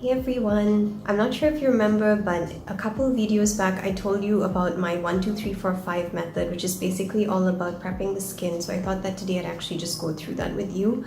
Hey everyone, I'm not sure if you remember, but a couple of videos back I told you about my 1, 2, 3, 4, 5 method, which is basically all about prepping the skin. So I thought that today I'd actually just go through that with you,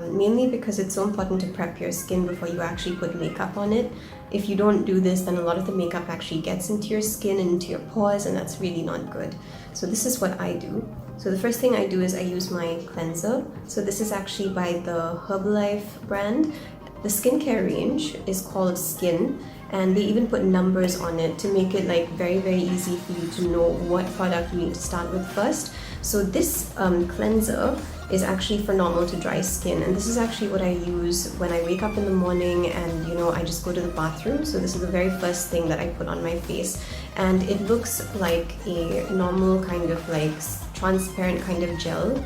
mainly because it's so important to prep your skin before you actually put makeup on it. If you don't do this, then a lot of the makeup actually gets into your skin and into your pores, and that's really not good. So this is what I do. So the first thing I do is I use my cleanser. So this is actually by the Herbalife brand. The skincare range is called SKIN, and they even put numbers on it to make it like very easy for you to know what product you need to start with first. So this cleanser is actually for normal to dry skin, and this is actually what I use when I wake up in the morning and I just go to the bathroom. So this is the very first thing that I put on my face, and it looks like a normal kind of like transparent kind of gel,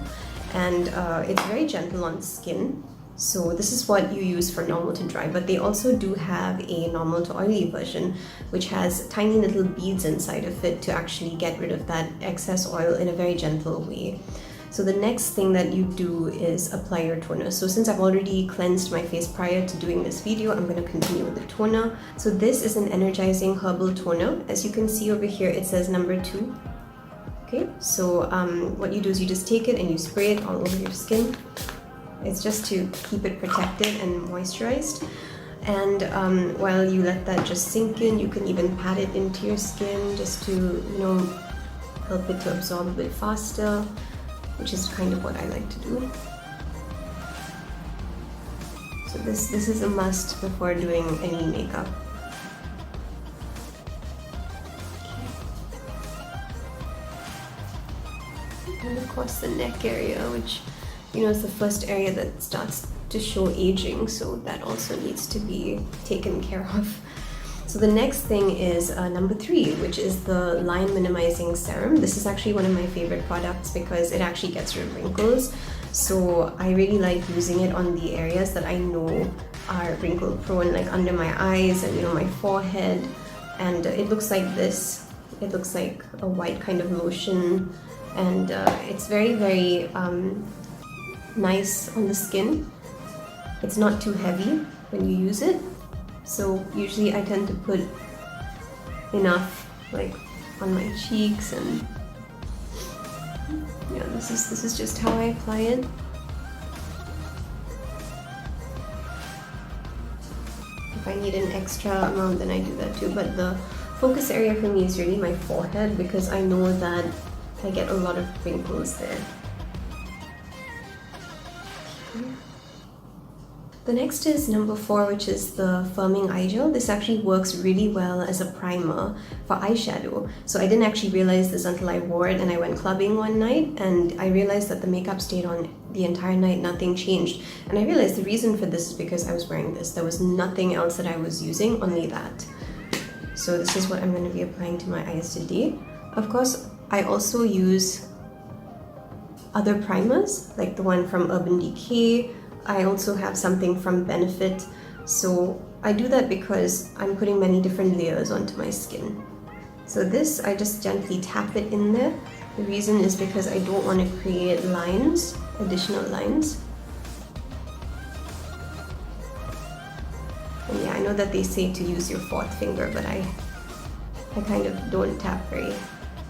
and it's very gentle on the skin. So this is what you use for normal to dry, but they also do have a normal to oily version, which has tiny little beads inside of it to actually get rid of that excess oil in a very gentle way. So the next thing that you do is apply your toner. So since I've already cleansed my face prior to doing this video, I'm going to continue with the toner. So this is an Energizing Herbal toner. As you can see over here, it says number 2. Okay, so what you do is you just take it and you spray it all over your skin. It's just to keep it protected and moisturized. And while you let that just sink in, you can even pat it into your skin just to, help it to absorb a bit faster, which is kind of what I like to do. So this is a must before doing any makeup. Okay. And of course the neck area, which it's the first area that starts to show aging, so that also needs to be taken care of. So the next thing is number 3, which is the Line Minimizing Serum. This is actually one of my favorite products because it actually gets rid of wrinkles. So I really like using it on the areas that I know are wrinkle prone, like under my eyes and my forehead. And it looks like this. It looks like a white kind of lotion, and it's very nice on the skin. It's not too heavy when you use it, so usually I tend to put enough like on my cheeks, and yeah, this is just how I apply it. If I need an extra amount, then I do that too, but the focus area for me is really my forehead because I know that I get a lot of wrinkles there. The next is number 4, which is the Firming Eye Gel. This actually works really well as a primer for eyeshadow. So I didn't actually realize this until I wore it and I went clubbing one night, and I realized that the makeup stayed on the entire night, nothing changed. And I realized the reason for this is because I was wearing this. There was nothing else that I was using, only that. So this is what I'm going to be applying to my eyes today. Of course, I also use other primers, like the one from Urban Decay. I also have something from Benefit. So I do that because I'm putting many different layers onto my skin. So this, I just gently tap it in there. The reason is because I don't want to create lines, additional lines. And yeah, I know that they say to use your 4th finger, but I kind of don't tap very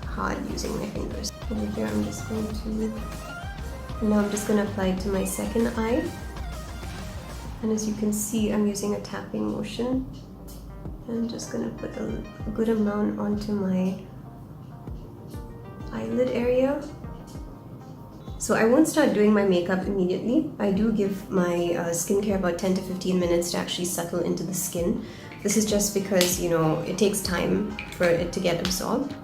hard using my fingers. Over here I'm just going to, now I'm just going to apply it to my 2nd eye. And as you can see, I'm using a tapping motion. I'm just going to put a good amount onto my eyelid area. So I won't start doing my makeup immediately. I do give my skincare about 10 to 15 minutes to actually settle into the skin. This is just because, it takes time for it to get absorbed.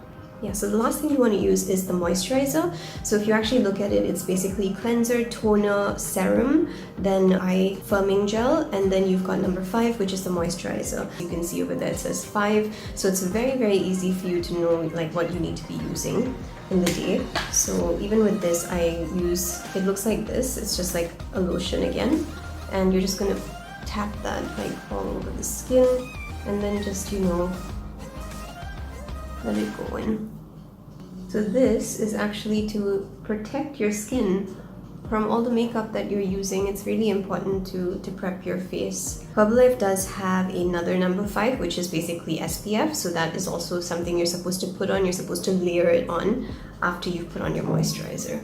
Yeah, so the last thing you want to use is the moisturizer. So if you actually look at it, it's basically cleanser, toner, serum, then eye firming gel, and then you've got number 5, which is the moisturizer. You can see over there it says 5, so it's very easy for you to know like what you need to be using in the day. So even with this, I use, it looks like this, it's just like a lotion again, and you're just gonna tap that like all over the skin, and then just let it go in. So this is actually to protect your skin from all the makeup that you're using, it's really important to prep your face. Herbalife does have another number 5, which is basically SPF, so that is also something you're supposed to put on. You're supposed to layer it on after you've put on your moisturizer.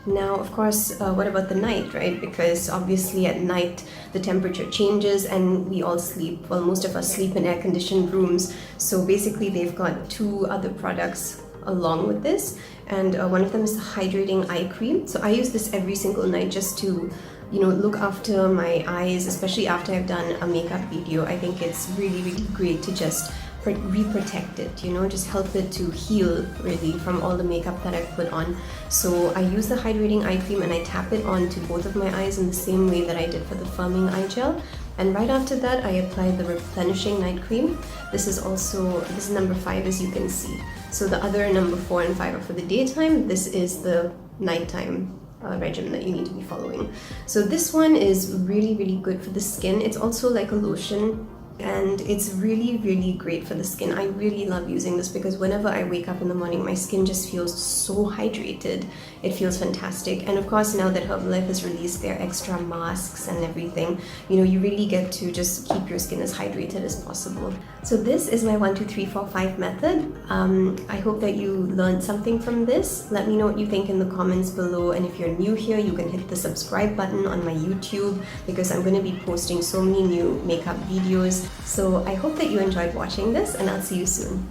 Now, of course, what about the night, right? Because obviously at night the temperature changes and we all sleep. Well, most of us sleep in air-conditioned rooms. So basically they've got 2 other products along with this, and one of them is the Hydrating Eye Cream. So I use this every single night just to, you know, look after my eyes, especially after I've done a makeup video. I think it's really, really great to just re-protect it, you know, just help it to heal really from all the makeup that I've put on. So I use the Hydrating Eye Cream and I tap it onto both of my eyes in the same way that I did for the firming eye gel. And right after that, I apply the Replenishing Night Cream. This is number 5, as you can see. So the other number 4 and 5 are for the daytime. This is the nighttime regimen that you need to be following. So this one is really, really good for the skin. It's also like a lotion, and it's really, really great for the skin. I really love using this because whenever I wake up in the morning, my skin just feels so hydrated. It feels fantastic. And of course, now that Herbalife has released their extra masks and everything, you know, you really get to just keep your skin as hydrated as possible. So this is my 1, 2, 3, 4, 5 method. I hope that you learned something from this. Let me know what you think in the comments below. And if you're new here, you can hit the subscribe button on my YouTube because I'm going to be posting so many new makeup videos. So I hope that you enjoyed watching this, and I'll see you soon.